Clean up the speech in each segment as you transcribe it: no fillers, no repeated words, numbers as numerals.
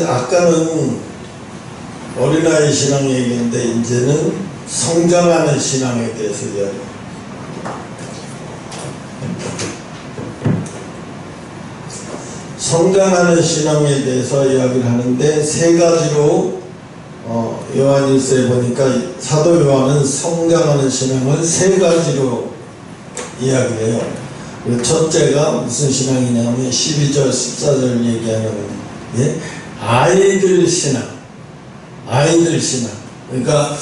아까는 어린아이 신앙 얘기인데 이제는 성장하는 신앙에 대해서 이야기해요. 성장하는 신앙에 대해서 이야기를 하는데 세 가지로 요한일서에 보니까 사도 요한은 성장하는 신앙을 세 가지로 이야기해요. 첫째가 무슨 신앙이냐면 12절 14절 얘기하는 아이들 신앙. 그러니까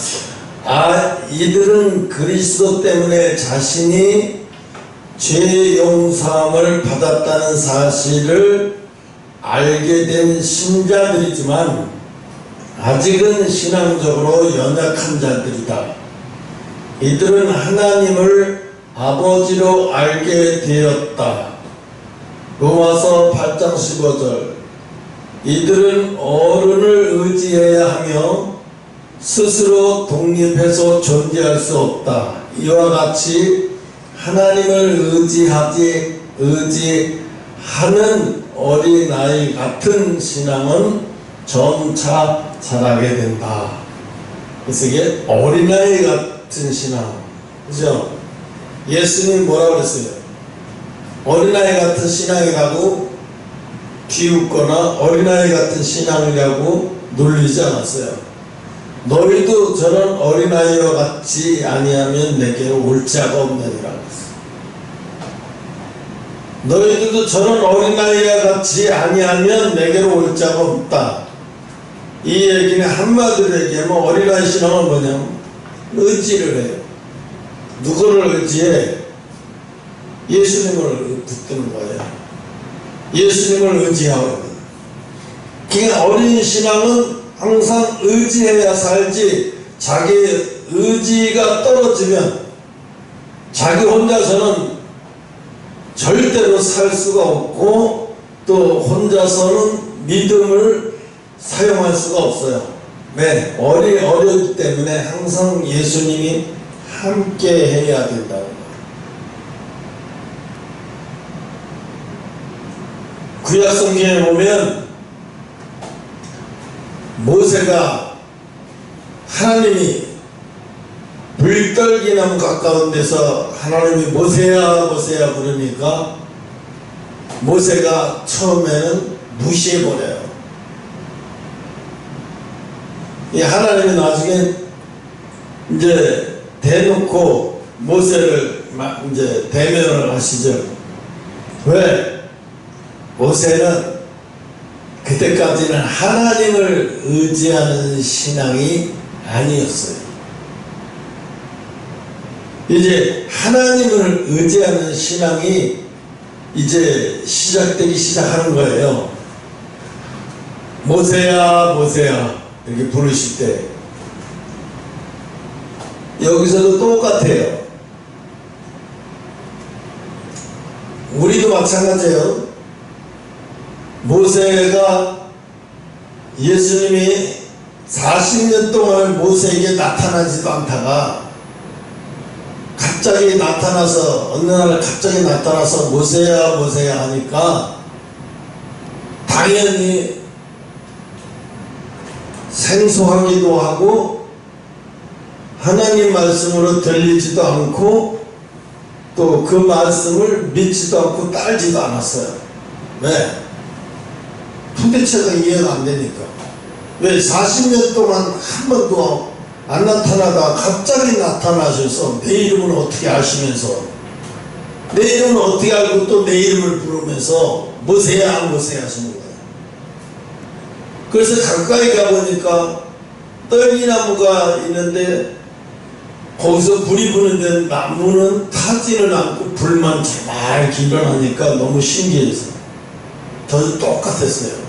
이들은 그리스도 때문에 자신이 죄 용서함을 받았다는 사실을 알게 된 신자들이지만 아직은 신앙적으로 연약한 자들이다. 이들은 하나님을 아버지로 알게 되었다. 로마서 8장 15절. 이들은 어른을 의지해야 하며 스스로 독립해서 존재할 수 없다. 이와 같이 하나님을 의지하는 어린아이 같은 신앙은 점차 자라게 된다. 그래서 이게 어린아이 같은 신앙. 그죠? 예수님 뭐라고 그랬어요? 어린아이 같은 신앙이라고 비웃거나 어린아이 같은 신앙이라고 놀리지 않았어요. 너희도 저런 어린아이와 같지 아니하면 내게로 올 자가 없느니라. 너희들도 저런 어린아이와 같이 아니하면 내게로 올 자가 없다. 이 얘기는 한마디로 얘기하면 어린아이 신앙은 뭐냐면 의지를 해요. 누구를 의지해? 예수님을 붙드는 거예요. 예수님을 의지하거든. 그러니까 어린 신앙은 항상 의지해야 살지, 자기 의지가 떨어지면 자기 혼자서는 절대로 살 수가 없고 또 혼자서는 믿음을 사용할 수가 없어요. 왜? 어렸기 때문에 항상 예수님이 함께 해야 된다는 거예요. 구약 성경에 보면 모세가 하나님이 불떨기나무 가까운 데서 하나님이 모세야 모세야 부르니까 모세가 처음에는 무시해버려요. 하나님이 나중에 이제 대놓고 모세를 이제 대면을 하시죠. 왜? 모세는 그때까지는 하나님을 의지하는 신앙이 아니었어요. 이제 하나님을 의지하는 신앙이 이제 시작되기 시작하는 거예요. 모세야 모세야 이렇게 부르실 때 여기서도 똑같아요. 우리도 마찬가지예요. 모세가 예수님이 40년 동안 모세에게 나타나지도 않다가 갑자기 나타나서 어느 날 갑자기 나타나서 모세야 모세야 하니까 당연히 생소하기도 하고 하나님 말씀으로 들리지도 않고 또 그 말씀을 믿지도 않고 따르지도 않았어요. 왜? 도대체가 이해가 안 되니까. 왜 40년 동안 한 번도 안 나타나다가 갑자기 나타나셔서 내 이름을 어떻게 아시면서 내 이름을 어떻게 알고 또 내 이름을 부르면서 모세야 모세야 하시는 거예요. 그래서 가까이 가보니까 떨기나무가 있는데 거기서 불이 부는데 나무는 타지는 않고 불만 제발 일어나니까 너무 신기해서 저도 똑같았어요.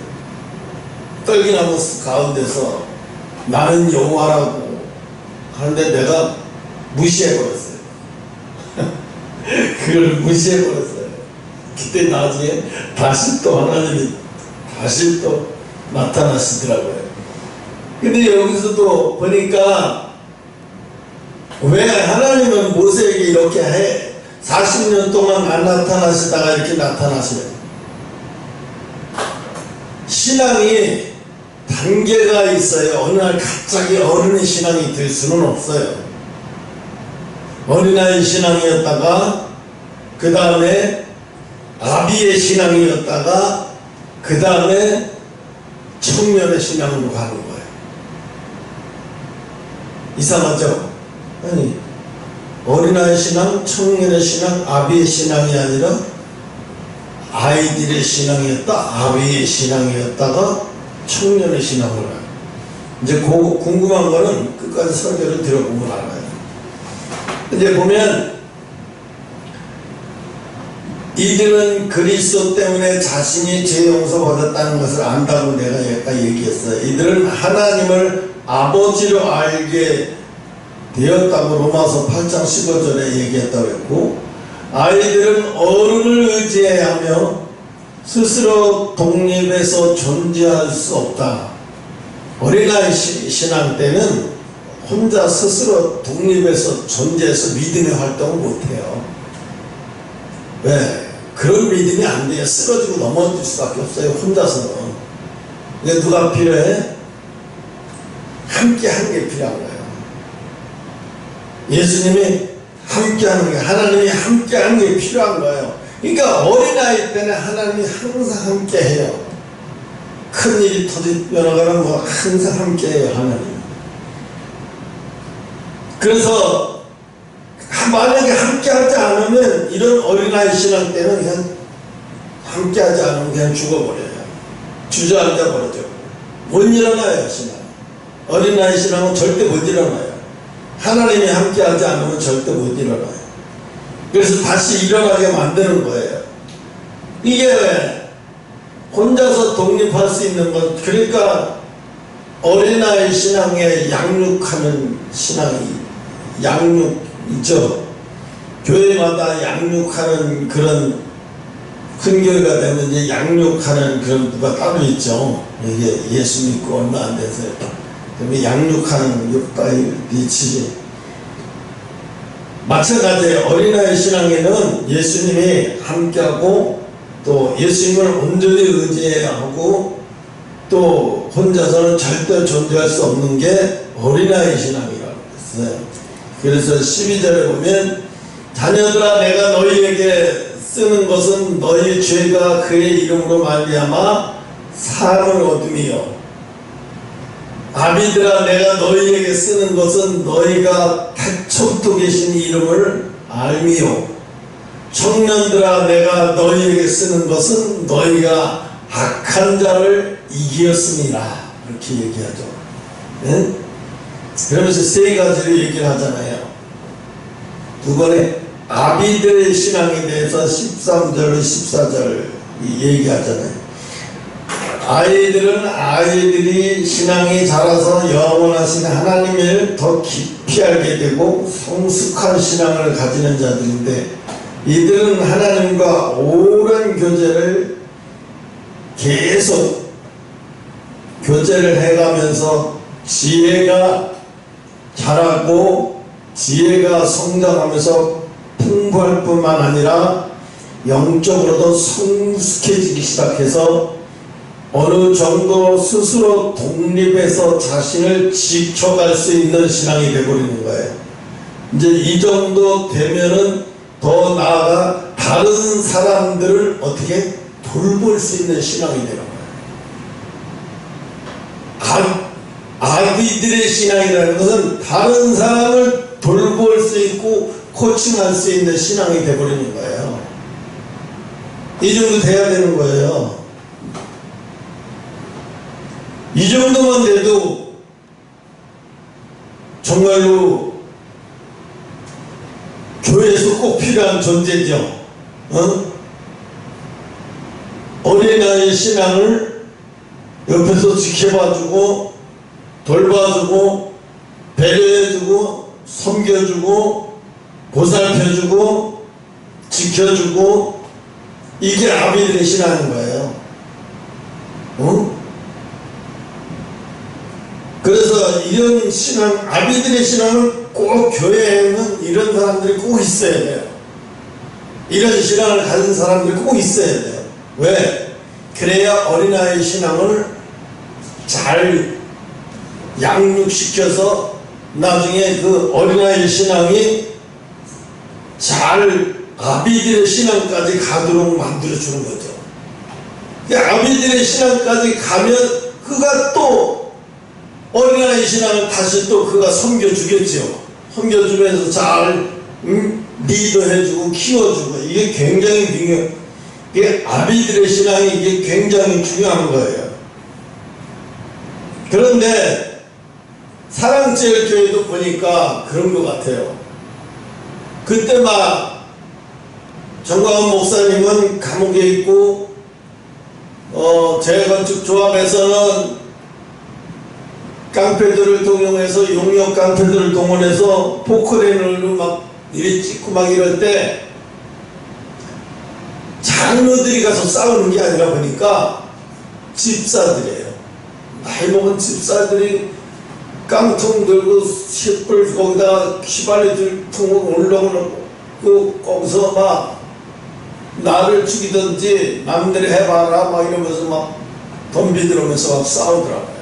떨기나무 가운데서 나는 여호와라고 하는데 내가 무시해버렸어요. 그걸 무시해버렸어요. 그때 나중에 다시 또 하나님이 다시 또 나타나시더라고요. 근데 여기서도 보니까 왜 하나님은 모세에게 이렇게 해? 40년 동안 안 나타나시다가 이렇게 나타나시는 신앙이 단계가 있어요. 어느 날 갑자기 어른의 신앙이 될 수는 없어요. 어린아이 신앙이었다가 그 다음에 아비의 신앙이었다가 그 다음에 청년의 신앙으로 가는 거예요. 이상하죠? 아니, 어린아이 신앙, 청년의 신앙, 아비의 신앙이 아니라 아이들의 신앙이었다, 아비의 신앙이었다가 청년의 신앙으로 가요. 이제 궁금한 거는 끝까지 설교를 들어보면 알아요. 이제 보면 이들은 그리스도 때문에 자신이 죄 용서받았다는 것을 안다고 내가 아까 얘기했어요. 이들은 하나님을 아버지로 알게 되었다고 로마서 8장 15절에 얘기했다고 했고, 아이들은 어른을 의지하며 스스로 독립해서 존재할 수 없다. 어린아이 신앙 때는 혼자 스스로 독립해서 존재해서 믿음의 활동을 못해요. 왜? 그런 믿음이 안 돼요. 쓰러지고 넘어질 수밖에 없어요. 혼자서는. 근데 누가 필요해? 함께 하는 게 필요한 거예요. 예수님이 함께 하는 게, 하나님이 함께 하는 게 필요한 거예요. 그러니까 어린아이 때는 하나님이 항상 함께 해요. 큰일이 터지거나 뭐 항상 함께 해요, 하나님. 그래서 만약에 함께 하지 않으면, 이런 어린아이 신앙 때는 그냥 함께 하지 않으면 그냥 죽어버려요. 주저앉아 버리죠. 못 일어나요, 신앙. 어린아이 신앙은 절대 못 일어나요. 하나님이 함께 하지 않으면 절대 못 일어나요. 그래서 다시 일어나게 만드는 거예요. 이게 왜? 혼자서 독립할 수 있는 것, 그러니까 어린아이 신앙에 양육하는 신앙이, 양육이죠. 교회마다 양육하는 그런, 큰 교회가 되면 이제 양육하는 그런 누가 따로 있죠. 이게 예수 믿고 얼마 안 돼서요. 그러면 양육하는 육바이 리치지. 마찬가지예요. 어린아이 신앙에는 예수님이 함께하고, 또 예수님을 온전히 의지해야 하고, 또 혼자서는 절대 존재할 수 없는 게 어린아이 신앙이라고 했어요. 그래서 12절에 보면, 자녀들아, 내가 너희에게 쓰는 것은 너희 죄가 그의 이름으로 말미암아 사함을 얻음이요, 아비들아, 내가 너희에게 쓰는 것은 너희가 태초부터 계신 이름을 알미요, 청년들아, 내가 너희에게 쓰는 것은 너희가 악한 자를 이기었습니다. 이렇게 얘기하죠. 네? 그러면서 세 가지를 얘기를 하잖아요. 두 번에 아비들의 신앙에 대해서 13절, 14절 얘기하잖아요. 아이들은 아이들이 신앙이 자라서 영원하신 하나님을 더 깊이 알게 되고 성숙한 신앙을 가지는 자들인데, 이들은 하나님과 오랜 교제를 계속 교제를 해가면서 지혜가 자라고 지혜가 성장하면서 풍부할 뿐만 아니라 영적으로도 성숙해지기 시작해서 어느 정도 스스로 독립해서 자신을 지켜갈 수 있는 신앙이 되어버리는 거예요. 이제 이 정도 되면은 더 나아가 다른 사람들을 어떻게 돌볼 수 있는 신앙이 되는 거예요. 아비들의 신앙이라는 것은 다른 사람을 돌볼 수 있고 코칭할 수 있는 신앙이 되어버리는 거예요. 이 정도 돼야 되는 거예요. 이 정도만 돼도 정말로 교회에서 꼭 필요한 존재죠. 어린아이 신앙을 옆에서 지켜봐주고 돌봐주고 배려해주고 섬겨주고 보살펴주고 지켜주고, 이게 아비들의 신앙인 거예요. 그래서 이런 신앙, 아비들의 신앙은 꼭 교회에는 이런 사람들이 꼭 있어야 돼요. 이런 신앙을 가진 사람들이 꼭 있어야 돼요. 왜? 그래야 어린아이 신앙을 잘 양육시켜서 나중에 그 어린아이 신앙이 잘 아비들의 신앙까지 가도록 만들어주는 거죠. 아비들의 신앙까지 가면 그가 또 어린아이 신앙을 다시 또 그가 섬겨주겠죠. 섬겨주면서 잘 리더해주고 키워주고, 이게 굉장히 중요해요. 이게 아비들의 신앙이 이게 굉장히 중요한 거예요. 그런데 사랑제일교회도 보니까 그런 것 같아요. 그때 막 정광훈 목사님은 감옥에 있고, 재건축조합에서는 깡패들을 동용해서, 용역 깡패들을 동원해서 포크레인으로 막 이리 찍고 막 이럴 때 장로들이 가서 싸우는 게 아니라 보니까 집사들이에요. 나이 먹은 집사들이 깡통 들고 숯불 거기다 휘발유 통을 올라오는 거기서 막 나를 죽이든지 맘대로 해봐라 막 이러면서 막 덤비들으면서 막 싸우더라고요.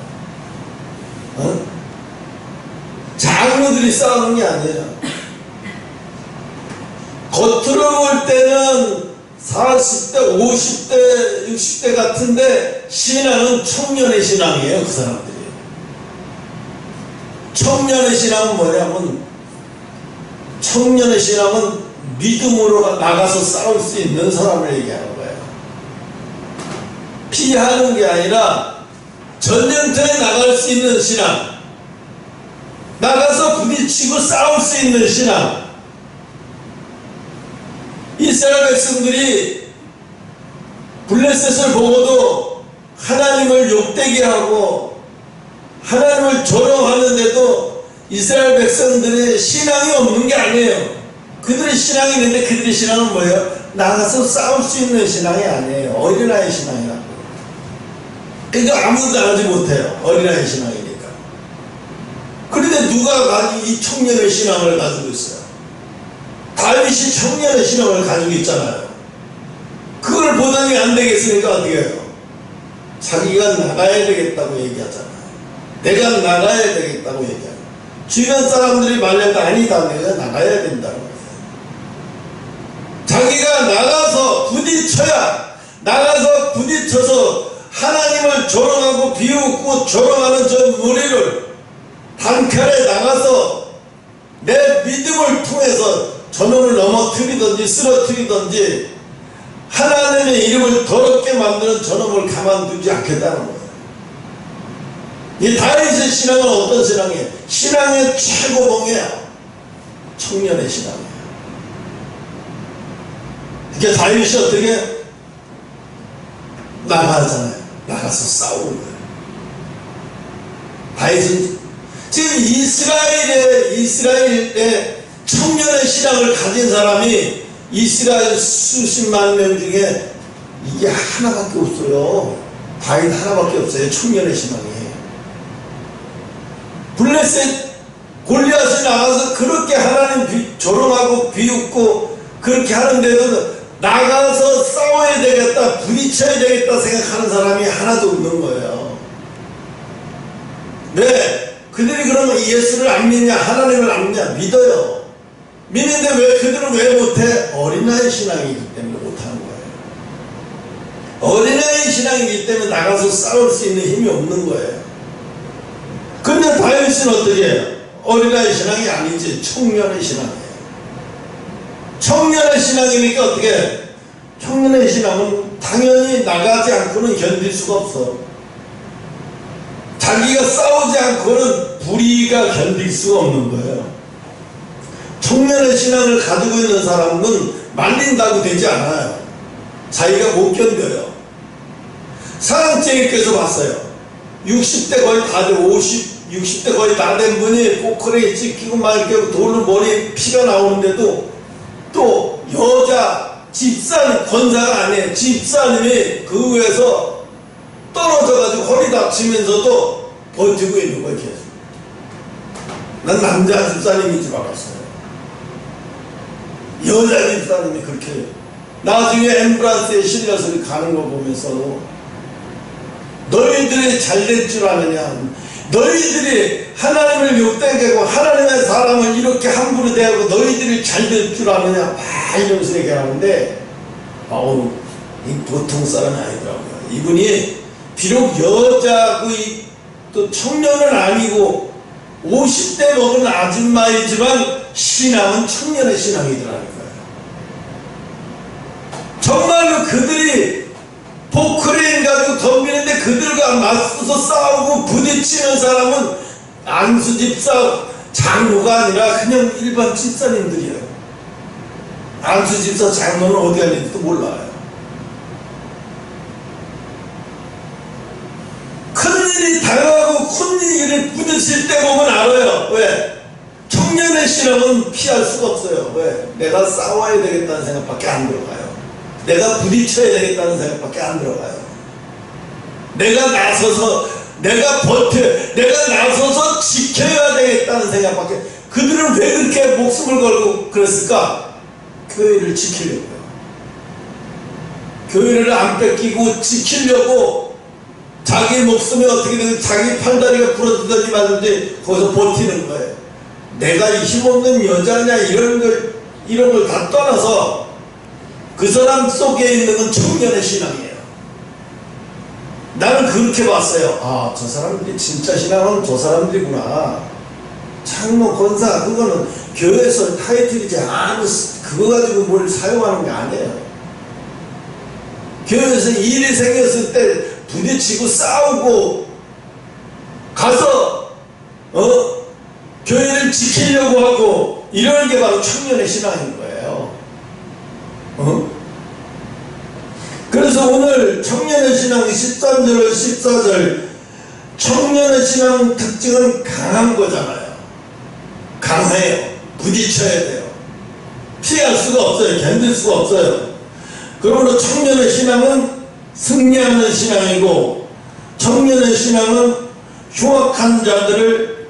장로들이 싸우는 게 아니에요. 겉으로 볼 때는 40대, 50대, 60대 같은데 신앙은 청년의 신앙이에요. 그 사람들이. 청년의 신앙은 뭐냐면, 청년의 신앙은 믿음으로 나가서 싸울 수 있는 사람을 얘기하는 거예요. 피하는 게 아니라 전쟁터에 나갈 수 있는 신앙, 나가서 부딪히고 싸울 수 있는 신앙. 이스라엘 백성들이 블레셋을 보고도 하나님을 욕되게 하고 하나님을 조롱하는데도 이스라엘 백성들의 신앙이 없는 게 아니에요. 그들의 신앙이 있는데 그들의 신앙은 뭐예요? 나가서 싸울 수 있는 신앙이 아니에요. 어린아이 신앙이라고. 그러니까 아무도 나가지 못해요. 어린아이 신앙이니까. 그런데 누가 이 청년의 신앙을 가지고 있어요? 다윗이 청년의 신앙을 가지고 있잖아요. 그걸 보더니 안 되겠으니까 어떻게 해요? 자기가 나가야 되겠다고 얘기하잖아요. 내가 나가야 되겠다고 얘기하고, 주변 사람들이 말해도 아니다, 내가 나가야 된다고 해요. 자기가 나가서 부딪혀야, 나가서 부딪혀서 하나님을 조롱하고 비웃고 조롱하는 저 무리를 단칼에 나가서 내 믿음을 통해서 저놈을 넘어뜨리든지 쓰러뜨리든지 하나님의 이름을 더럽게 만드는 저놈을 가만두지 않겠다는 거예요. 이 다윗의 신앙은 어떤 신앙이에요? 신앙의 최고봉이에요. 청년의 신앙이에요. 그러니까 다윗이 어떻게 나가잖아요. 나가서 싸우는 거예요. 다윗은 지금 이스라엘의 청년의 신앙을 가진 사람이 이스라엘 수십만 명 중에 이게 하나밖에 없어요. 다윗 하나밖에 없어요. 청년의 신앙이. 블레셋 골리앗이 나가서 그렇게 하나님 조롱하고 비웃고 그렇게 하는데도 나가서 싸워야 되겠다, 부딪혀야 되겠다 생각하는 사람이 하나도 없는 거예요. 왜? 그들이 그러면 예수를 안 믿냐, 하나님을 안 믿냐? 믿어요. 믿는데 왜 그들은 왜 못해? 어린아이 신앙이기 때문에 못하는 거예요. 어린아이 신앙이기 때문에 나가서 싸울 수 있는 힘이 없는 거예요. 근데 다윗은 어떻게 해요? 어린아이 신앙이 아니지, 청년의 신앙이에요. 청년의 신앙이니까 어떻게 해? 청년의 신앙은 당연히 나가지 않고는 견딜 수가 없어. 자기가 싸우지 않고는 불의가 견딜 수가 없는 거예요. 청년의 신앙을 가지고 있는 사람은 말린다고 되지 않아요. 자기가 못 견뎌요. 사랑제일께서 봤어요. 60대 거의 다 돼, 60대 거의 다 된 분이 포크레인 찍히고 막 이렇게 돌로 머리에 피가 나오는데도 또 여자 집사님, 권사가 아니에요. 집사님이 그 위에서 떨어져가지고 허리 다치면서도 버티고 있는 거예요. 계속. 난 남자 집사님인 줄 알았어요. 여자 집사님이 그렇게 나중에 엠브란스에 실려서 가는 거 보면서 너희들이 잘될 줄 아느냐, 너희들이 하나님을 욕되게 하고 하나님의 사람을 이렇게 함부로 대하고 너희들이 잘될 줄 아느냐, 막 이러면서 얘기하는데 이 보통 사람이 아니더라고요. 이분이 비록 여자고 또 청년은 아니고 50대 먹은 아줌마이지만 신앙은 청년의 신앙이더라고요. 정말로 그들이 포크레인 가지고 덤비는데 그들과 맞서서 싸우고 부딪히는 사람은 안수집사 장로가 아니라 그냥 일반 집사님들이에요. 안수집사 장로는 어디 갔는지도 몰라요. 큰일이 당하고 큰일이 부딪힐 때 보면 알아요. 왜? 청년의 신앙은 피할 수가 없어요. 왜? 내가 싸워야 되겠다는 생각밖에 안 들어가요. 내가 부딪혀야 되겠다는 생각밖에 안 들어가요. 내가 나서서 내가 나서서 지켜야 되겠다는 생각밖에. 그들은 왜 그렇게 목숨을 걸고 그랬을까? 교회를 지키려고요. 교회를 안 뺏기고 지키려고 자기 목숨이 어떻게든 자기 팔다리가 부러지든지 말든지 거기서 버티는 거예요. 내가 힘없는 여자냐 이런 걸 다 떠나서 그 사람 속에 있는 건 청년의 신앙이에요. 나는 그렇게 봤어요. 저 사람들이 진짜 신앙은 저 사람들이구나. 장로, 권사, 그거는 교회에서 타이틀이지 그거 가지고 뭘 사용하는 게 아니에요. 교회에서 일이 생겼을 때 부딪히고 싸우고 가서 교회를 지키려고 하고 이런 게 바로 청년의 신앙인 거예요. 그래서 오늘 청년의 신앙 13절 14절 청년의 신앙 특징은 강한 거잖아요. 강해요. 부딪혀야 돼요. 피할 수가 없어요. 견딜 수가 없어요. 그러므로 청년의 신앙은 승리하는 신앙이고 청년의 신앙은 흉악한 자들을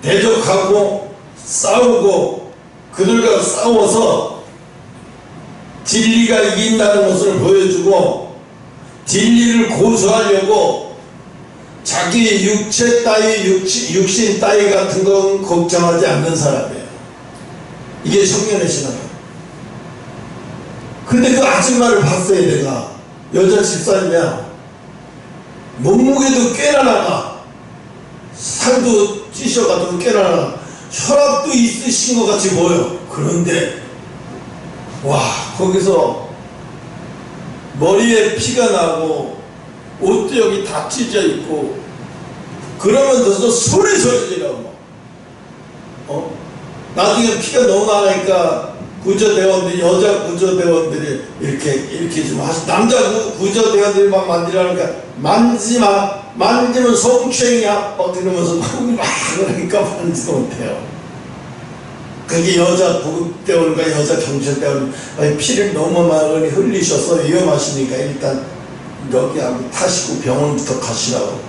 대적하고 싸우고 그들과 싸워서 진리가 이긴다는 것을 보여주고 진리를 고수하려고 자기 육체 따위 육신 따위 같은 건 걱정하지 않는 사람이에요. 이게 청년의 신앙이에요. 근데 그 아줌마를 봤어요. 내가 여자 집사님이야. 몸무게도 꽤나 나가, 살도 찌셔가지고 꽤나 나가, 혈압도 있으신 것 같이 보여. 그런데 와, 거기서 머리에 피가 나고 옷도 여기 다 찢어 있고 그러면서도 소리 지르고 나중에 피가 너무 나니까 구조대원들이, 여자 구조대원들이 이렇게 좀 남자 구조대원들이 막 만지라니까 만지면 성추행이야 이러면서 막 그러니까 만지도 못해요. 그게 여자 구급대원과 여자 경찰대원 피를 너무 많이 흘리셔서 위험하시니까 일단 여기 한번 타시고 병원부터 가시라고.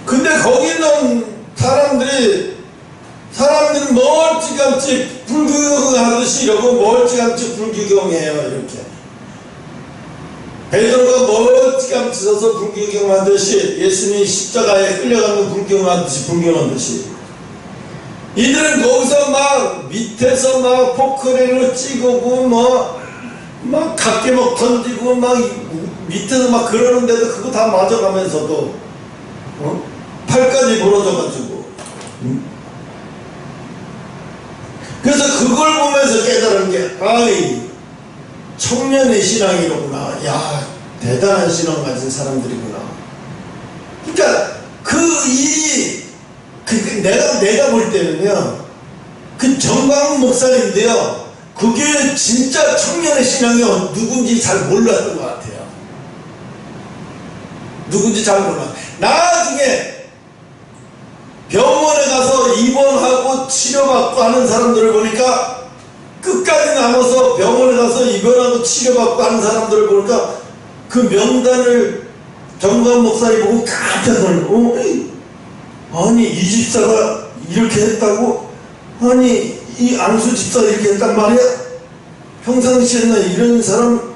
근데 거기 있는 사람들은 멀찌감치 불구경하듯이 이러고 멀찌감치 불구경해요. 이렇게 베드로가 멀찌감치 서서 불구경하듯이 예수님이 십자가에 끌려가는 불구경하듯이 불구경하듯이 이들은 거기서 막 밑에서 막 포크레인을 찍고 막 각계 막 던지고 막 밑에서 막 그러는데도 그거 다 맞아가면서도 팔까지 부러져가지고 그래서 그걸 보면서 깨달은 게 청년의 신앙이로구나. 야, 대단한 신앙 가진 사람들이구나. 그러니까 그 일이 내가 볼 때는요, 그 정광훈 목사님인데요, 그게 진짜 청년의 신앙이 누군지 잘 몰랐던 것 같아요. 누군지 잘 몰라. 나중에 병원에 가서 입원하고 치료받고 하는 사람들을 보니까 끝까지 남아서 병원에 가서 입원하고 치료받고 하는 사람들을 보니까 그 명단을 정광훈 목사님 보고 깜짝 놀라고 아니 이 집사가 이렇게 했다고? 아니 이 안수 집사가 이렇게 했단 말이야? 평상시에는 이런 사람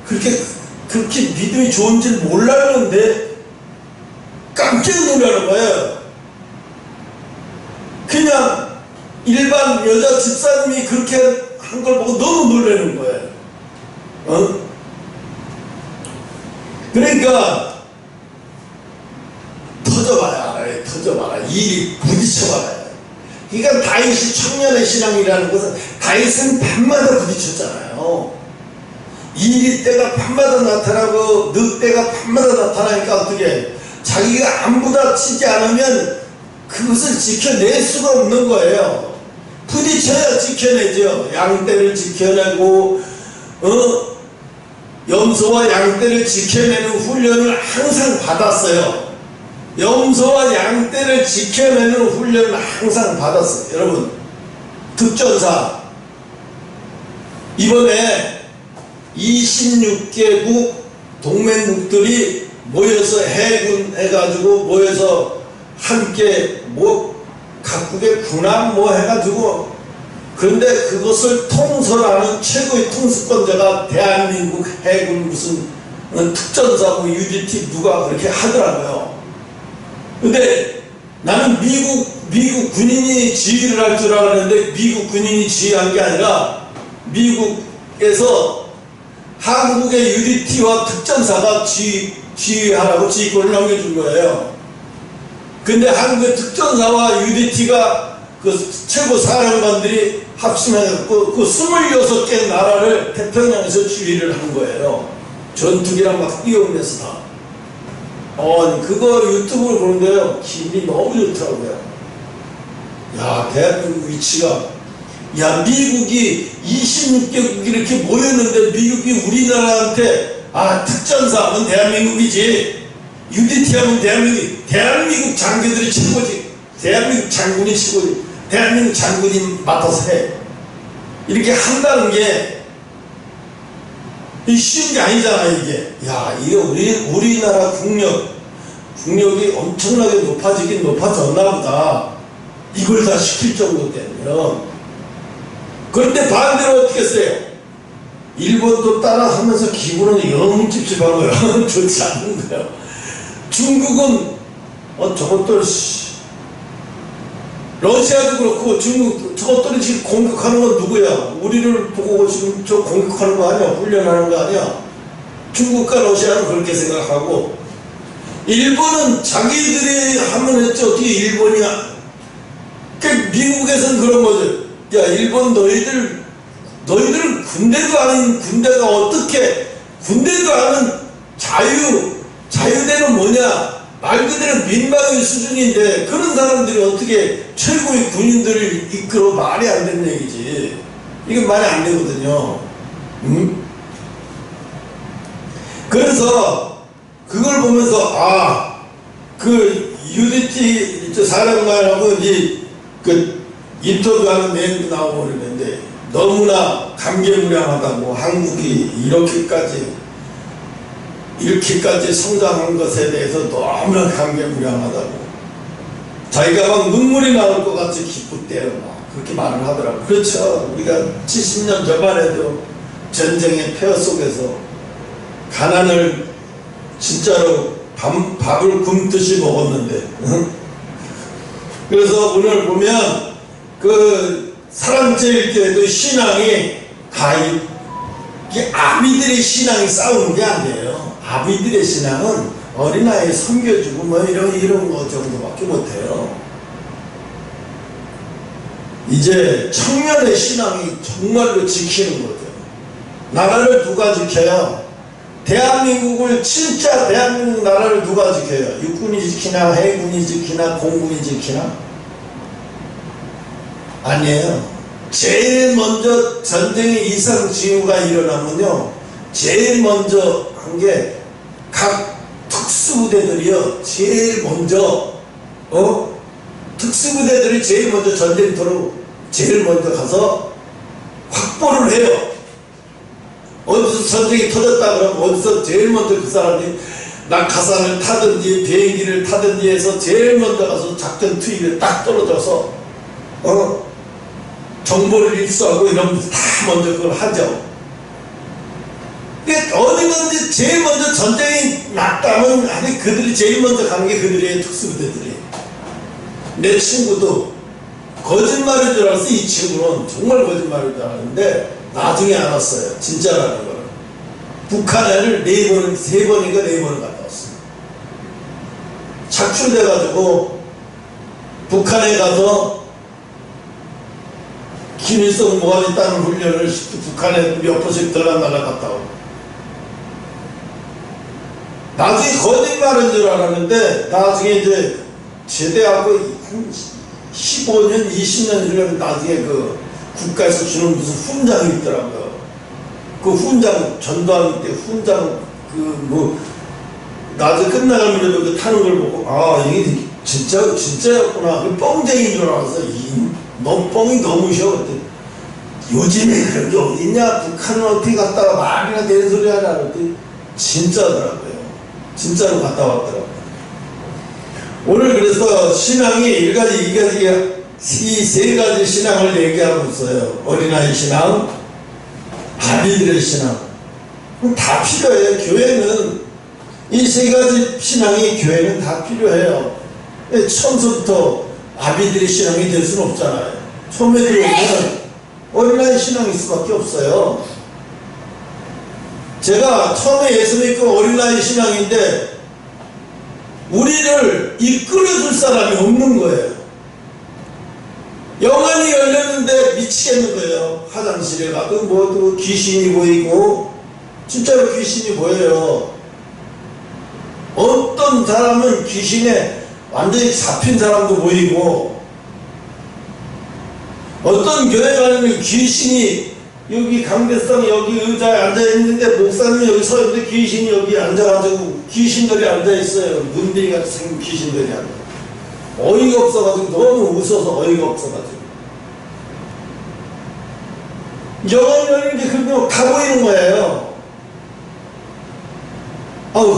그렇게 믿음이 좋은 줄 몰랐는데 깜짝 놀라는 거예요. 그냥 일반 여자 집사님이 그렇게 한 걸 보고 너무 놀라는 거예요. 그러니까 터져봐야 알아요. 터져봐라. 일이 부딪혀봐라. 그러니까 다윗이 청년의 신앙이라는 것은 다윗은 밤마다 부딪혔잖아요. 일이 때가 밤마다 나타나고 늑대가 밤마다 나타나니까 어떻게 자기가 안 부딪히지 않으면 그것을 지켜낼 수가 없는 거예요. 부딪혀야 지켜내죠. 양떼를 지켜내고 염소와 양떼를 지켜내는 훈련을 항상 받았어요. 염소와 양떼를 지켜내는 훈련을 항상 받았어요. 여러분, 특전사 이번에 26개국 동맹국들이 모여서 해군 해가지고 모여서 함께 각국의 군함 해가지고, 그런데 그것을 통솔하는 최고의 통수권자가 대한민국 해군 무슨 특전사 UDT 누가 그렇게 하더라고요. 근데 나는 미국 군인이 지휘를 할 줄 알았는데 미국 군인이 지휘한 게 아니라 미국에서 한국의 UDT와 특전사가 지휘하라고 지휘권을 넘겨준 거예요. 근데 한국의 특전사와 UDT가 그 최고 사령관들이 합심해갖고 그 26개 나라를 태평양에서 지휘를 한 거예요. 전투기랑 막 뛰어오면서 다. 그거 유튜브를 보는데요. 기분이 너무 좋더라고요. 야, 대한민국 위치가. 야, 미국이 26개국이 이렇게 모였는데 미국이 우리나라한테 특전사하면 대한민국이지. UDT 하면 대한민국 장교들이 최고지. 대한민국 장군이 최고지. 대한민국 장군이 맡아서 해. 이렇게 한다는 게 쉬운 게 아니잖아요, 이게. 야, 이게 우리나라 국력이 엄청나게 높아지긴 높아졌나 보다. 이걸 다 시킬 정도 되면. 그런데 반대로 어떻게 했어요? 일본도 따라하면서 기분은 영 찝찝하고요. 좋지 않은 거예요. 중국은 저것들 러시아도 그렇고 중국 저것들이 지금 공격하는 건 누구야? 우리를 보고 지금 저 공격하는 거 아니야? 훈련하는 거 아니야? 중국과 러시아는 그렇게 생각하고, 일본은 자기들이 하면 했지 어떻게 일본이야? 미국에서는 그런 거죠. 야, 일본 너희들 군대도 아닌 군대가 어떻게 군대도 아닌 자유대는 뭐냐? 말 그대로 민방위 수준인데 그런 사람들이 어떻게 최고의 군인들을 이끌어? 말이 안 되는 얘기지. 이게 말이 안 되거든요. 그래서 그걸 보면서 그 UDT 사령관하고 그 인터뷰하는 내용도 나오고 그러는데 너무나 감개무량하다고, 한국이 이렇게까지 성장한 것에 대해서 너무나 감개무량하다고, 자기가 막 눈물이 나올 것 같이 기쁘대요. 막 그렇게 말을 하더라고요. 그렇죠. 우리가 70년 전반에도 전쟁의 폐허 속에서 가난을 진짜로 밥을 굶듯이 먹었는데, 그래서 오늘 보면 그 사랑제일교회도 신앙이 다 이게 아비들의 신앙이 싸우는 게 아니에요. 아비들의 신앙은 어린아이 섬겨주고 이런 거 정도밖에 못해요. 이제 청년의 신앙이 정말로 지키는 거죠. 나라를 누가 지켜요? 진짜 대한민국 나라를 누가 지켜요? 육군이 지키나 해군이 지키나 공군이 지키나? 아니에요. 제일 먼저 전쟁의 이상징후가 일어나면요, 제일 먼저 한 게 각 특수부대들이요, 제일 먼저 특수부대들이 제일 먼저 전쟁터로 제일 먼저 가서 확보를 해요. 어디서 전쟁이 터졌다 그러면 어디서 제일 먼저 그 사람이 낙하산을 타든지 비행기를 타든지 해서 제일 먼저 가서 작전 투입에 딱 떨어져서 정보를 입수하고 이러면서 다 먼저 그걸 하죠. 어느 제일 먼저 전쟁이 났다면 아니 그들이 제일 먼저 가는 게 그들의 특수부대들이. 내 친구도 거짓말인 줄 알았어. 이 친구는 정말 거짓말인 줄 알았는데 나중에 알았어요. 진짜라는 거를. 북한을 4번, 3번인가 4번을 갔다 왔어요. 착출돼가지고 북한에 가서 김일성 모하리 따는 훈련을 북한에 몇 번씩 들어간다가 갔다 오고. 나중에 거짓말인 줄 알았는데 나중에 이제 제대하고 한 15년, 20년 후에 나중에 그 국가에서 주는 무슨 훈장이 있더라고요. 그 훈장, 전두환 때 훈장, 나중에 끝나가면 그 타는 걸 보고, 아, 이게 진짜였구나. 뻥쟁이인 줄 알았어. 너 뻥이 너무 쉬워. 요즘에 그런 게 어딨냐? 북한은 어떻게 갔다가 말이나 되는 소리 하냐? 그랬더니 진짜더라고요. 진짜로 갔다 왔더라고요. 오늘 그래서 신앙이 이 세 가지 신앙을 얘기하고 있어요. 어린아이 신앙, 아비들의 신앙. 다 필요해요. 교회는 이 세 가지 신앙이 교회는 다 필요해요. 처음부터 아비들의 신앙이 될 수는 없잖아요. 처음에 들어오면 어린아이 신앙일 수밖에 없어요. 제가 처음에 예수 믿고 어린아이 신앙인데 우리를 이끌어줄 사람이 없는 거예요. 영안이 열렸는데 미치겠는 거예요. 화장실에 가도 뭐도 귀신이 보이고 진짜로 귀신이 보여요. 어떤 사람은 귀신에 완전히 잡힌 사람도 보이고 어떤 교회 가면 귀신이 여기 강대상 여기 의자에 앉아있는데 목사님이 여기 서있는데 귀신이 여기 앉아가지고 귀신들이 앉아있어요. 문둥이같이 생긴 귀신들이 앉아. 어이가 없어가지고 너무 웃어서 어이가 없어가지고 영혼이 열리는 게 그렇게 다 보이는 거예요.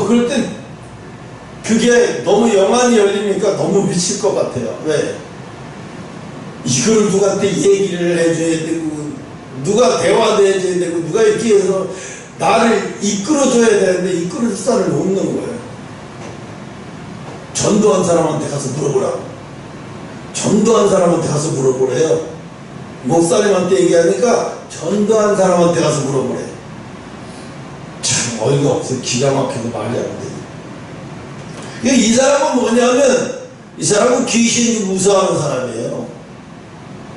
그럴 땐 그게 너무 영안이 열리니까 너무 미칠 것 같아요. 왜? 이걸 누구한테 얘기를 해줘야 되고 누가 대화도 해줘야 되고 누가 이렇게 해서 나를 이끌어줘야 되는데 이끌어줄 사람이 없는 거예요. 전도한 사람한테 가서 물어보라고. 전도한 사람한테 가서 물어보래요. 목사님한테 얘기하니까 전도한 사람한테 가서 물어보래요. 참 어이가 없어요. 기가 막혀서 말이 안 돼요. 이 사람은 뭐냐면 이 사람은 귀신이 무서워하는 사람이에요.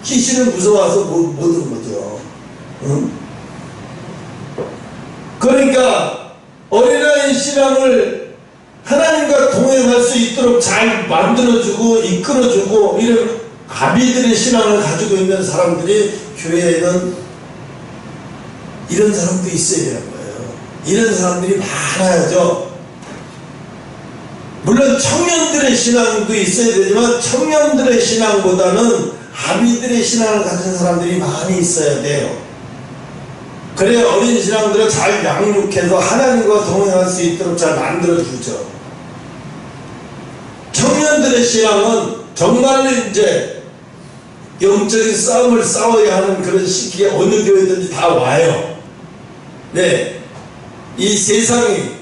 귀신을 무서워서 못 들은 거죠. 응? 그러니까 어린아이 신앙을 하나님과 동행할 수 있도록 잘 만들어주고 이끌어주고 이런 아비들의 신앙을 가지고 있는 사람들이 교회에는 이런 사람도 있어야 되는 거예요. 이런 사람들이 많아야죠. 물론 청년들의 신앙도 있어야 되지만 청년들의 신앙보다는 아비들의 신앙을 가진 사람들이 많이 있어야 돼요. 그래야 어린 신앙들을 잘 양육해서 하나님과 동행할 수 있도록 잘 만들어주죠. 청년들의 신앙은 정말로 이제 영적인 싸움을 싸워야 하는 그런 시기에 어느 교회든지 다 와요. 네. 이 세상이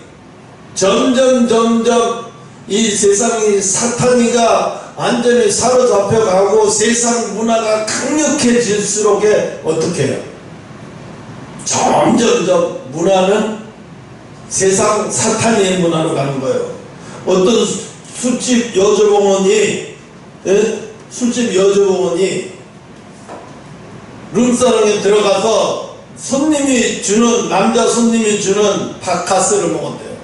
점점 이 세상이 사탄이가 완전히 사로잡혀가고 세상 문화가 강력해질수록 어떻게 해요? 점점 문화는 세상 사탄의 문화로 가는 거예요. 어떤 술집 여주봉원이 룸사롱에 들어가서 남자 손님이 주는 바카스를 먹었대요.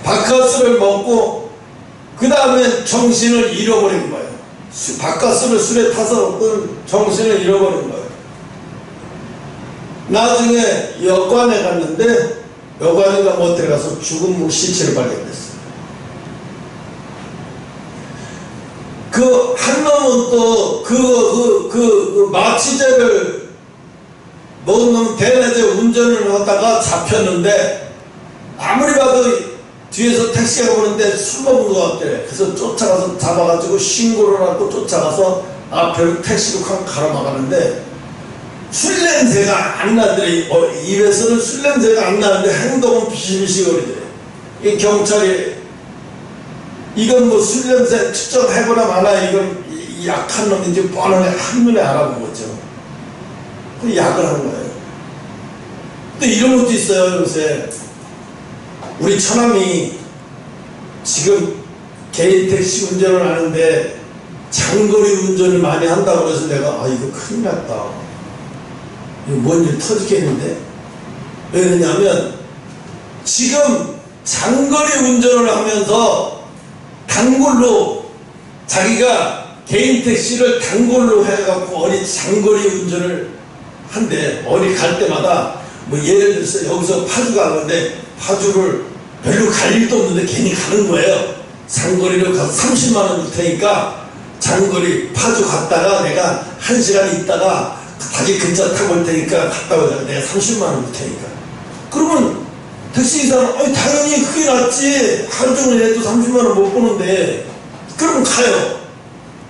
바카스를 먹고 그 다음에 정신을 잃어버린 거예요. 바카스를 술에 타서 정신을 잃어버린 거예요. 나중에 여관에 갔는데 여관인가 모텔에 가서 죽은 시체를 발견했어요. 그 한 놈은 또 그 마취제를 먹은 놈 대낮에 운전을 하다가 잡혔는데 아무리 봐도 뒤에서 택시가 오는데 술 먹은 것 같대. 그래서 쫓아가서 잡아가지고 신고를 하고 쫓아가서 앞에 택시로 가로막았는데 술 냄새가 안 나더래. 입에서는 술 냄새가 안 나는데 행동은 비실비실거리더래. 이 경찰이 이건 뭐 술 냄새 측정해보나 마나 이건 약한 놈인지 뻔하게 한눈에 알아본 거죠. 그 약을 한 거예요. 또 이런 것도 있어요. 요새 우리 처남이 지금 개인 택시 운전을 하는데 장거리 운전을 많이 한다고 그래서 내가 이거 큰일 났다. 이거 뭔 일 터지겠는데? 왜 그러냐면 지금 장거리 운전을 하면서 단골로 자기가 개인 택시를 단골로 해갖고 어디 장거리 운전을 한대. 어디 갈 때마다 뭐 예를 들어서 여기서 파주 가는데 파주를 별로 갈 일도 없는데 괜히 가는 거예요. 장거리로 가서 30만 원 줄 테니까 장거리 파주 갔다가 내가 1시간 있다가 자기 근처 타고 올 테니까 갔다 오다가 내가 30만 원 줄 테니까. 그러면 택시기사는 당연히 그게 낫지. 하루 종일 해도 30만 원 못 버는데. 그럼 가요.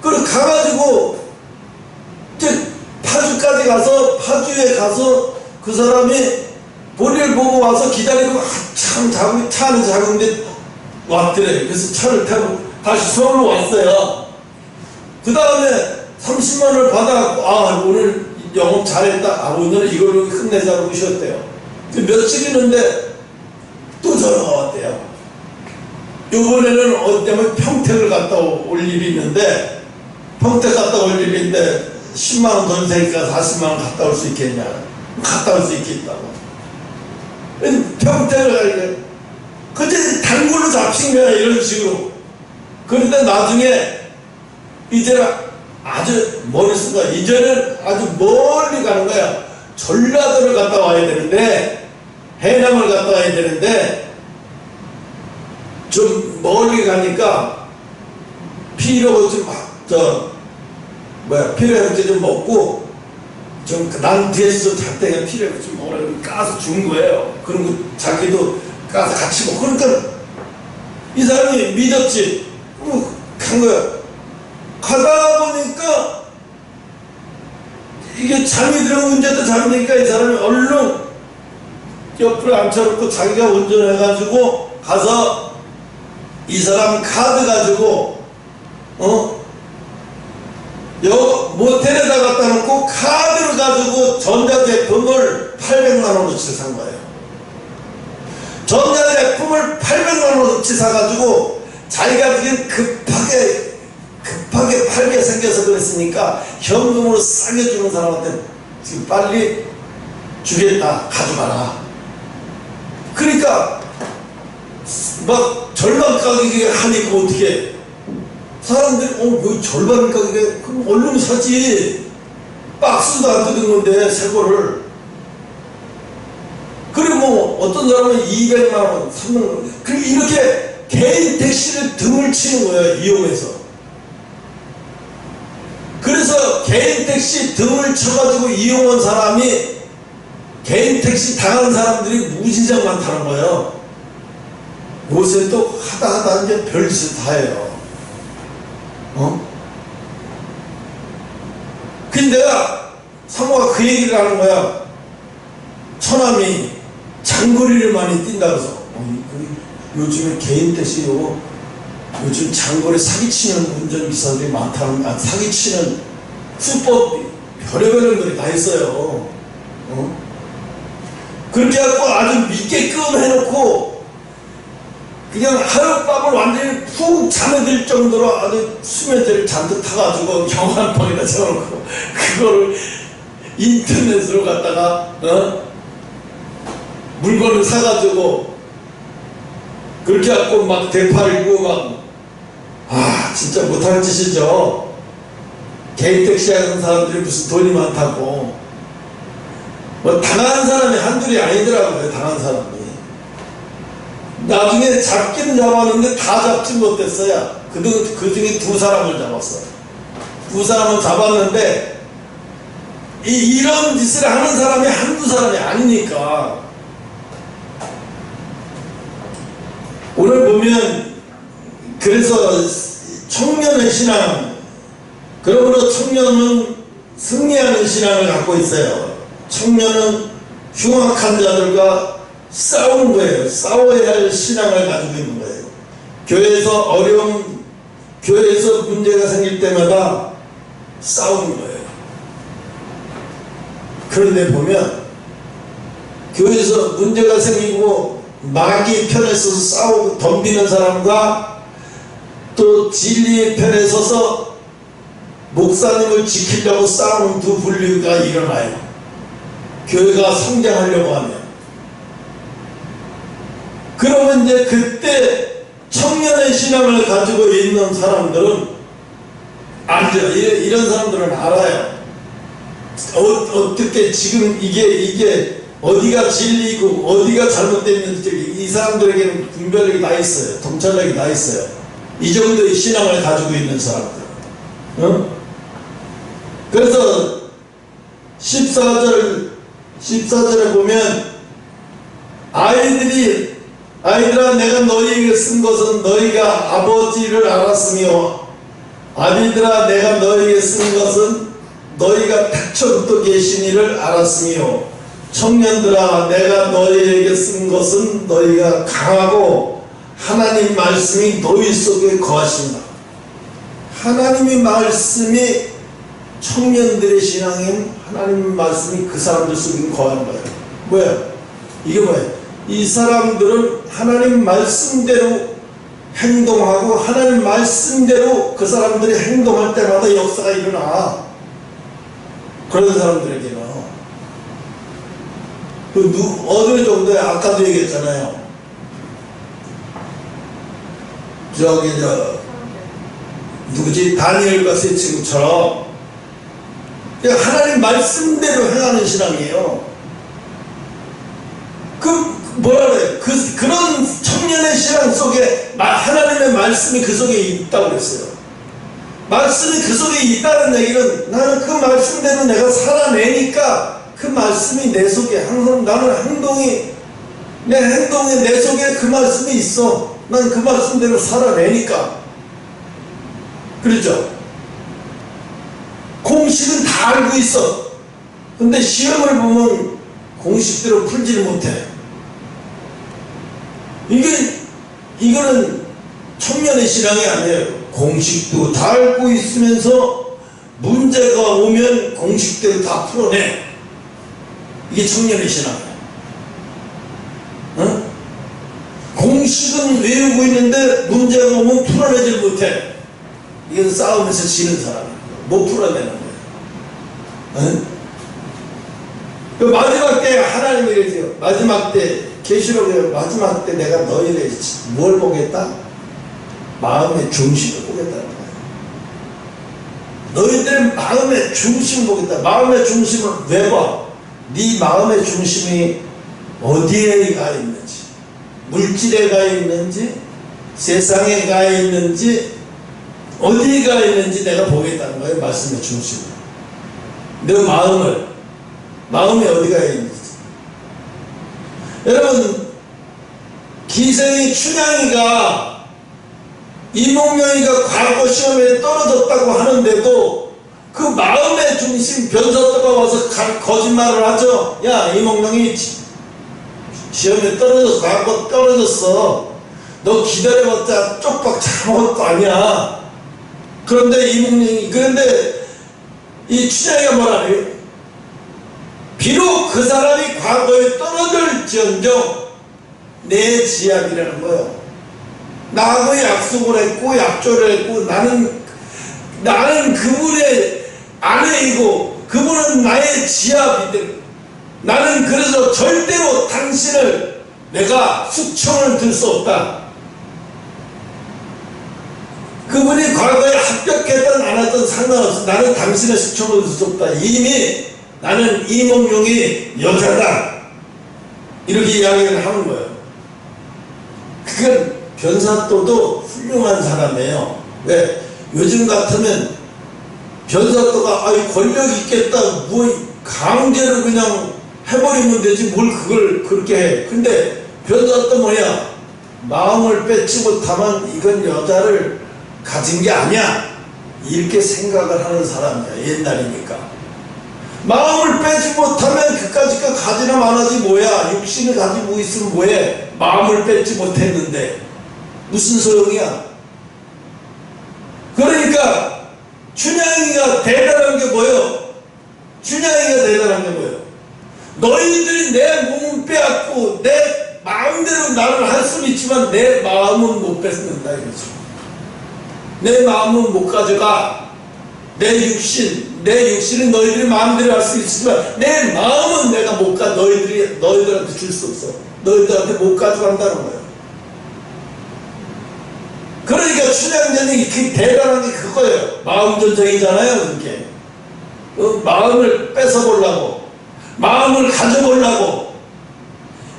그럼 가가지고 이제 파주까지 가서 파주에 가서 그 사람이 볼일 보고 와서 기다리고 차 안에서 자고 있는데 왔더래. 그래서 차를 타고 다시 서울로 왔어요. 그 다음에 30만 원을 받아갖고 오늘 영업 잘했다. 오늘 이걸로 끝내자고 오셨대요. 며칠 있는데 또 전화가 왔대요. 이번에는 어디 때문에 평택을 갔다 올 일이 있는데 평택 갔다 올 일이 있는데 10만 원 더 주니까 40만 원 갔다 올 수 있겠냐. 갔다 올 수 있겠다고. 평택을 가니까 그때 단골로 잡힌 거야. 이런 식으로. 그런데 나중에 이제는 아주 멀리 쓴 거야. 이제는 아주 멀리 가는 거야. 전라도를 갔다 와야 되는데 해남을 갔다 와야 되는데 좀 멀리 가니까 피로가 필요할 때 좀 먹고 좀 난 뒤에서 잘 때가 필요해 좀 먹으라고 까서 준 거예요. 그리고 자기도 까서 같이 먹고. 그러니까 이 사람이 믿었지. 간 거야. 가다 보니까 이게 잠이 들어 문제도 잠드니까 이 사람이 얼른 옆으로 앉혀놓고 자기가 운전해가지고 가서 이 사람 카드 가지고 모텔에다 갖다 놓고 카드를 가지고 전자제품을 800만 원어치 산 거예요. 전자제품을 800만 원어치 사가지고 자기가 지금 급하게 팔게 생겨서 그랬으니까 현금으로 싸게 주는 사람한테 지금 빨리 주겠다. 가져가라. 그러니까 막 절반 가격에 하니까 어떻게 사람들이 왜 절반 가격에 그럼 얼른 사지. 박스도 안 뜯은 건데 새 거를. 그리고 뭐 어떤 사람은 200만 원 300만 원 이렇게 개인 택시를 등을 치는 거예요. 이용해서. 그래서 개인 택시 등을 쳐가지고 이용한 사람이 개인 택시 당한 사람들이 무지장 많다는 거예요. 요새 또 하다 이제 별짓을 다 해요. 근데 내가 사모가 그 얘기를 하는 거야. 처남이 장거리를 많이 뛴다 그래서 요즘에 개인 택시 요즘 장거리 사기치는 운전기사들이 많다는, 사기치는 수법 별의별 것들이 다 있어요. 그렇게 해갖고 아주 믿게끔 해놓고 그냥 하룻밤을 완전히 푹 잠에 들 정도로 아주 수면제를 잔뜩 타가지고 영화방에다 적어놓고 그거를 인터넷으로 갖다가 물건을 사가지고 그렇게 해갖고 막 대팔이고 막 진짜 못할 짓이죠. 개인 택시 하는 사람들이 무슨 돈이 많다고. 뭐 당한 사람이 한둘이 아니더라고요. 당한 사람이. 나중에 잡기는 잡았는데 다 잡지 못했어요. 그 중에 2사람을 잡았어. 2사람을 잡았는데 이런 짓을 하는 사람이 한두 사람이 아니니까. 오늘 보면 그래서 청년의 신앙, 그러므로 청년은 승리하는 신앙을 갖고 있어요. 청년은 흉악한 자들과 싸우는 거예요. 싸워야 할 신앙을 가지고 있는 거예요. 교회에서 문제가 생길 때마다 싸우는 거예요. 그런데 보면 교회에서 문제가 생기고 마귀 편에 서서 싸우고 덤비는 사람과 또 진리의 편에 서서 목사님을 지키려고 싸우는 두 분류가 일어나요. 교회가 성장하려고 하면. 그러면 이제 그때 청년의 신앙을 가지고 있는 사람들은 알죠. 이런 사람들은 알아요. 어떻게 지금 이게 어디가 진리고 어디가 잘못됐는지 이 사람들에게는 분별력이 다 있어요. 통찰력이 다 있어요. 이 정도의 신앙을 가지고 있는 사람들. 그래서 14절에 보면 아이들아 내가 너희에게 쓴 것은 너희가 아버지를 알았으며 아비들아 내가 너희에게 쓴 것은 너희가 태초부터 계신 이를 알았으며 청년들아 내가 너희에게 쓴 것은 너희가 강하고 하나님 말씀이 너희 속에 거하신다. 하나님의 말씀이 청년들의 신앙인 하나님 말씀이 그 사람들 속에 거하는 거예요. 뭐야? 이게 뭐예요? 이 사람들은 하나님 말씀대로 행동하고 하나님 말씀대로 그 사람들이 행동할 때마다 역사가 일어나. 그런 사람들에게는 어느 정도에 아까도 얘기했잖아요. 누구지? 다니엘과 세 친구처럼 하나님 말씀대로 행하는 신앙이에요. 뭐라 그래요? 그런 청년의 신앙 속에 하나님의 말씀이 그 속에 있다고 그랬어요. 말씀이 그 속에 있다는 얘기는 나는 그 말씀대로 내가 살아내니까 그 말씀이 내 속에 항상 나는 내 행동에 내 속에 그 말씀이 있어. 난 그 말씀대로 살아내니까. 그렇죠? 공식은 다 알고 있어. 근데 시험을 보면 공식대로 풀지를 못해. 이거는 청년의 신앙이 아니에요. 공식도 다 알고 있으면서 문제가 오면 공식대로 다 풀어내. 이게 청년의 신앙이에요. 공식은 외우고 있는데 문제가 오면 풀어내질 못해. 이건 싸우면서 지는 사람이에요. 못 풀어내는 거예요. 그 마지막 때 하나님이 이러세요. 마지막 때 계시록에 마지막 때 내가 너희를 뭘 보겠다? 마음의 중심을 보겠다는 거예요. 너희들 마음의 중심을 보겠다. 마음의 중심을 왜 봐? 네 마음의 중심이 어디에 가 있는지, 물질에 가 있는지, 세상에 가 있는지, 어디에 가 있는지 내가 보겠다는 거예요. 말씀의 중심을. 내 마음이 어디가 있는지. 여러분, 기생이 춘향이가 이몽룡이가 과거 시험에 떨어졌다고 하는데도 그 마음의 중심 변사또가 와서 거짓말을 하죠. 야, 이몽룡이 시험에 과거 떨어졌어. 너 기다려봤자 쪽박 아무것도 아니야. 그런데 이 춘향이가 뭐라 해요? 비록 그 사람이 과거에 떨어질지언정 내 지압이라는 거예요. 나하고 약속을 했고 약조를 했고 나는 그분의 아내이고 그분은 나의 지압이들. 나는 그래서 절대로 당신을 내가 숙청을 들 수 없다. 그분이 과거에 합격했든 안 했든 상관없어. 나는 당신의 숙청을 들 수 없다. 이미 나는 이몽룡이 여자다. 이렇게 이야기를 하는 거예요. 그건 변사또도 훌륭한 사람이에요. 왜? 요즘 같으면 변사또가 권력 있겠다. 뭐 강제로 그냥 해버리면 되지 뭘 그걸 그렇게 해. 근데 변사또 뭐야? 마음을 뺏지 못하면 이건 여자를 가진 게 아니야. 이렇게 생각을 하는 사람이야. 옛날이니까. 마음을 빼지 못하면 그까짓 거 가지나 마나지 뭐야. 육신을 가지고 있으면 뭐해. 마음을 뺏지 못했는데 무슨 소용이야. 그러니까 춘향이가 대단한 게 뭐예요? 춘향이가 대단한 게 뭐예요? 너희들이 내 몸은 빼앗고 내 마음대로 나를 할 수는 있지만 내 마음은 못 뺏는다 이거죠. 내 마음은 못 가져가. 내 육신은 너희들이 마음대로 할 수 있지만 내 마음은 내가 못 가. 너희들한테 줄 수 없어. 너희들한테 못 가져간다는 거예요. 그러니까 춘향전쟁이 그 대단한 게 그거예요. 마음 전쟁이잖아요. 그게 마음을 뺏어보려고, 마음을 가져보려고.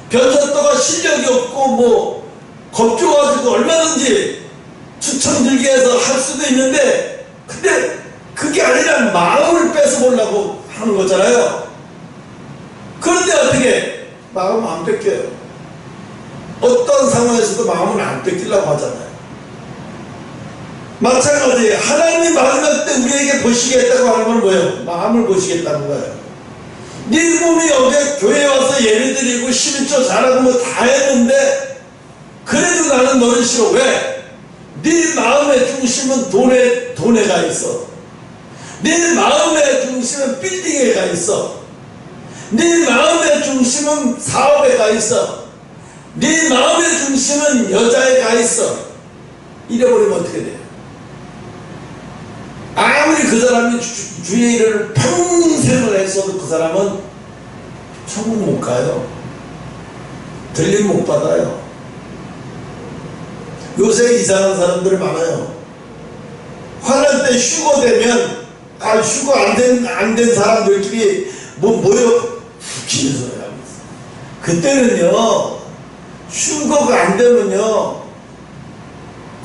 변사또가 실력이 없고 뭐 겁줘가지고 얼마든지 추천들게 해서 할 수도 있는데, 근데 그게 아니라 마음을 뺏어보려고 하는 거잖아요. 그런데 어떻게 마음 안 뺏겨요. 어떤 상황에서도 마음을 안 뺏기려고 하잖아요. 마찬가지 하나님이 마지막 때 우리에게 보시겠다고 하는 건 뭐예요? 마음을 보시겠다는 거예요. 네 몸이 어제 교회 와서 예배 드리고 11조 잘하고 뭐 다 했는데 그래도 나는 너를 싫어. 왜? 네 마음의 중심은 돈에 가 있어. 네 마음의 중심은 빌딩에 가 있어. 네 마음의 중심은 사업에 가 있어. 네 마음의 중심은 여자에 가 있어. 잃어버리면 어떻게 돼요? 아무리 그 사람이 주의 일을 평생을 했어도 그 사람은 천국 못 가요. 들림 못 받아요. 요새 이상한 사람들이 많아요. 화날 때 휴거 되면 휴거 안 된 사람들끼리 모여 웃기는 소리 하고 있어. 그때는요, 휴거가 안 되면요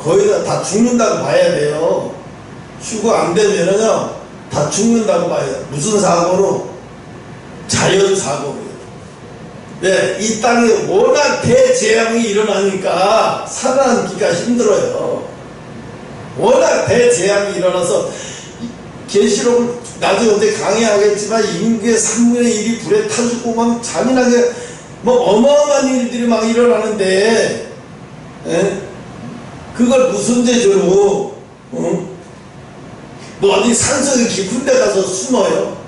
거의 다 죽는다고 봐야 돼요. 휴거 안 되면은요 다 죽는다고 봐야 돼요. 무슨 사고로? 자연사고로요. 네, 이 땅에 워낙 대재앙이 일어나니까 살아남기가 힘들어요. 워낙 대재앙이 일어나서 계시록을 나중에 어떻게 강의하겠지만 인구의 3분의 1이 불에 타죽고 막 잔인하게 뭐 어마어마한 일들이 막 일어나는데, 예? 그걸 무슨 죄로 뭐 어디 산속에 깊은 데 가서 숨어요.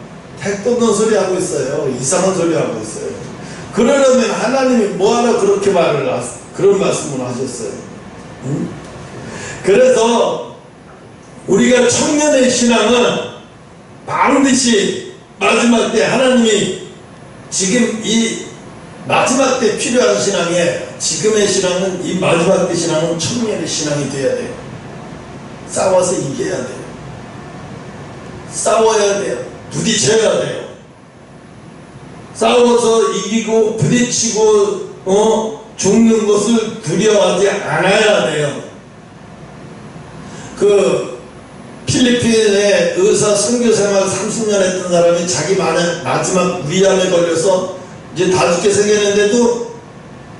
택도 없는 소리 하고 있어요. 이상한 소리 하고 있어요. 그러려면 하나님이 뭐하러 그렇게 그런 말씀을 하셨어요. 그래서 우리가 청년의 신앙은 반드시 마지막 때 하나님이 지금 이 마지막 때 필요한 신앙에, 지금의 신앙은, 이 마지막 때 신앙은 청년의 신앙이 돼야 돼요. 싸워서 이겨야 돼요. 싸워야 돼요. 부딪혀야 돼요. 싸워서 이기고 부딪히고 죽는 것을 두려워하지 않아야 돼요. 그 필리핀에 의사 선교생활 30년 했던 사람이 자기 마지막 위암에 걸려서 이제 다 죽게 생겼는데도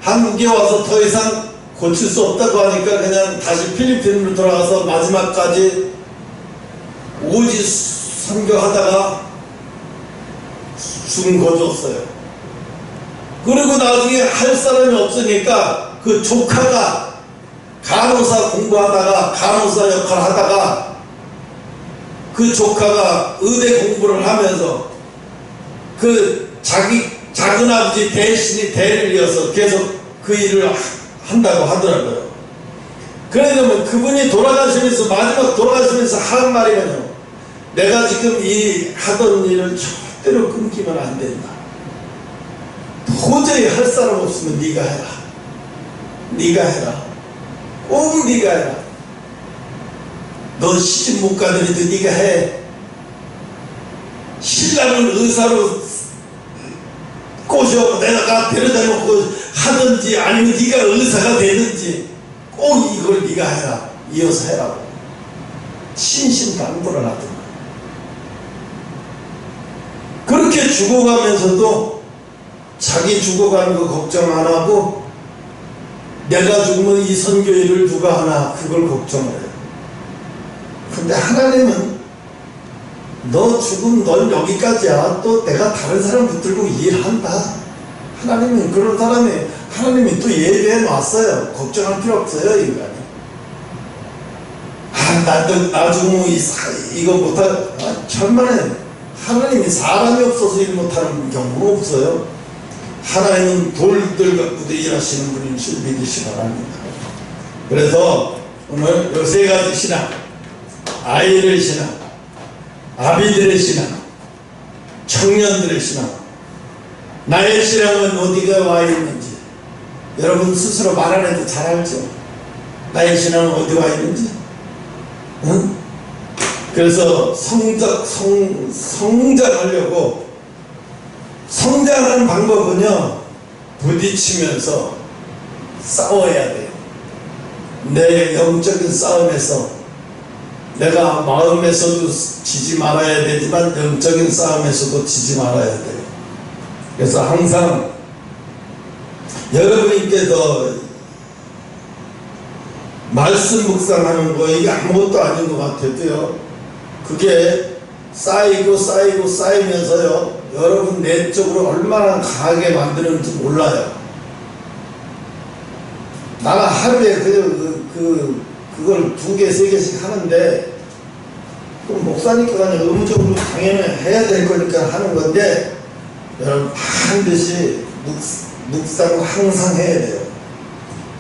한국에 와서 더 이상 고칠 수 없다고 하니까 그냥 다시 필리핀으로 돌아가서 마지막까지 오직 선교하다가 죽은 거였어요. 그리고 나중에 할 사람이 없으니까 그 조카가 간호사 공부하다가, 간호사 역할 하다가, 그 조카가 의대 공부를 하면서 그 작은 아버지 대신이 대를 이어서 계속 그 일을 한다고 하더라고요. 그러면 그분이 돌아가시면서, 마지막 돌아가시면서 하는 말이면요, 내가 지금 이 하던 일을 절대로 끊기면 안 된다. 도저히 할 사람 없으면 네가 해라. 네가 해라. 꼭 네가 해라. 너 시집 못 가더라도 네가 해. 신랑을 의사로 꼬셔 내가 데려다 놓고 하든지 아니면 네가 의사가 되든지 꼭 이걸 네가 해라. 이어서 해라고 신신당부를 하더라. 그렇게 죽어가면서도 자기 죽어가는 거 걱정 안 하고 내가 죽으면 이 선교일을 누가 하나 그걸 걱정을 해요. 근데 하나님은 너 죽으면 넌 여기까지야. 또 내가 다른 사람 붙들고 일한다. 하나님은 그런 사람이, 하나님이 또 예배해 놨어요. 걱정할 필요 없어요, 인간이. 나도 나중에 이거 못할, 천만에 하나님이 사람이 없어서 일 못하는 경우는 없어요. 하나님은 돌들 갖고도 일하시는 분인 줄 믿으시 바랍니다. 그래서 오늘 요 세 가지 신앙, 아이들의 신앙, 아비들의 신앙, 청년들의 신앙, 나의 신앙은 어디가 와 있는지 여러분 스스로 말 안 해도 잘 알죠. 나의 신앙은 어디 와 있는지. 응? 그래서 성장하려고, 성장하는 방법은요, 부딪히면서 싸워야 돼요. 내 영적인 싸움에서, 내가 마음에서도 지지 말아야 되지만 영적인 싸움에서도 지지 말아야 돼요. 그래서 항상 여러분께서 말씀 묵상하는 거 이게 아무것도 아닌 것 같아도요, 그게 쌓이면서요, 여러분 내적으로 얼마나 강하게 만드는지 몰라요. 나가 하루에 그걸 2개, 3개씩 하는데, 그럼 목사니까 그냥 의무적으로 당연히 해야 될 거니까 하는 건데, 여러분 반드시 묵상을 항상 해야 돼요.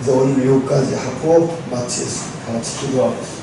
그래서 오늘 여기까지 하고 마치겠습니다. 같이 기도하겠습니다.